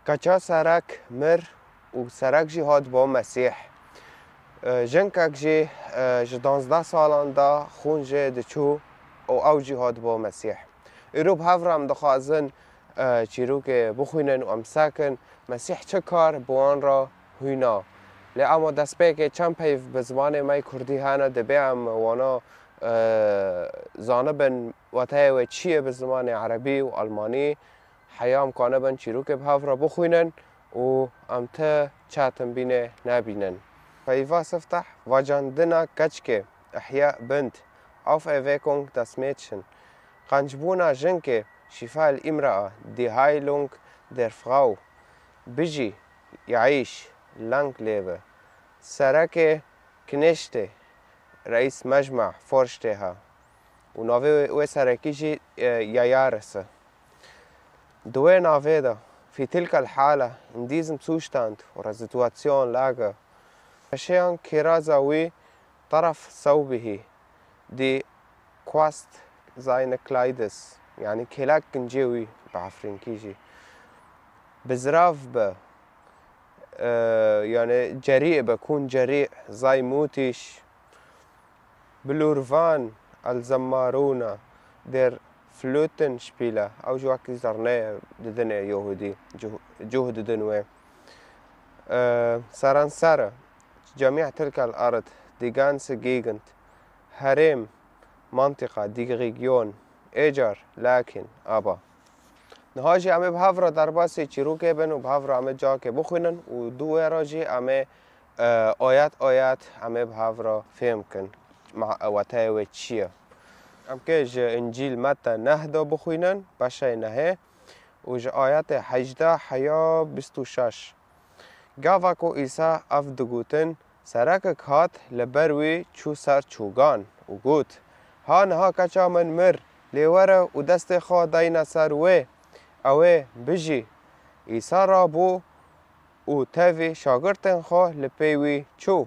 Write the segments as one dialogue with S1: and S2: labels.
S1: کجا سرک مر و سرک جی هات با مسیح جنکک جی جدانزده سالان دا خون جی دچو او جی هات با مسیح ایروب هفرم دخوازن چیرو که بخوینن و امساکن مسیح چه کار بوان را هینا لی اما دست به که چند پیف به زمان مای کردی هانا دبیم وانا زانبن واتای و چیه به زمان عربی و آلمانی حیام کانه بن چیرو که بهفرا بخوینن و امتا چاتم بینه نبینن فایفا سفتح واجاندنا کچکه احیاء بنت auf Erweckung das Mädchen قنجبونا جنكي شفاء الامرأة die Heilung der Frau بيجي يعيش lang lebe سرك كنشته رئيس مجمع فرشتها ونوفي وسركيجي يارسه دوين نافيدا في تلك الحالة in diesem Zustand oder Situation Lage Fashion Kirazawi طرف ثوبه die Quast seine Kleides يعني كلاك كنجيوي بعفرينكيجي بزراف ب يعني جريء بكون جريء زي موتيش بلورفان الزمارونة der Flötenspieler أو جواكي زرناء ددنة يهودي جهد دنوي سرانسارة جميع تلك الأرض die ganze Gegend هرم منطقة die Region اجر لكن أبا نهاجي امه بهفرا در باسی چیروکه بن و بهفرا امه جا که بخوینن و دو راجی امه آیات امه بهفرا فهم کن مع اواتای و چیه ام که جه انجیل متى نهدا بخوینن باشه نهه و جه آیات 18 حیا 26 گاوا کو ایسا اف دگوتن سرک هات لبروی چو سر چوگان و گوت ها نها کچا من مر لیوره و دست خواه داین سر وی اوه بجی ایسا را بو او تاوی شاگرتن خواه لپیوی چو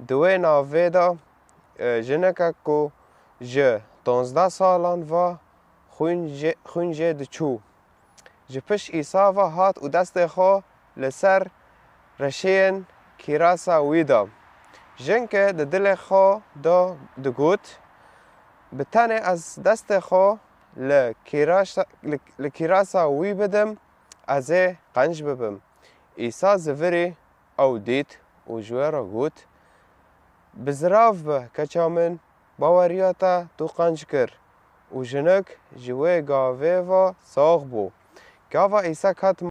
S1: دوی ناوی دا جنکه کو جه 15 سالان و خونجه دچو جه پش ایسا و هات و دست خواه لسر رشین کیراسا ویدا جنکه ده دل خواه دا دگوت بتانه از دست خواه لکیراسا وی بدم از قنج ببم ایسا زوری او دید و جویرا گوت بزراف به کچامن باوریاتا تو قنج کر و جنک جوی گاوه و ساغ بو گاوا ایسا کت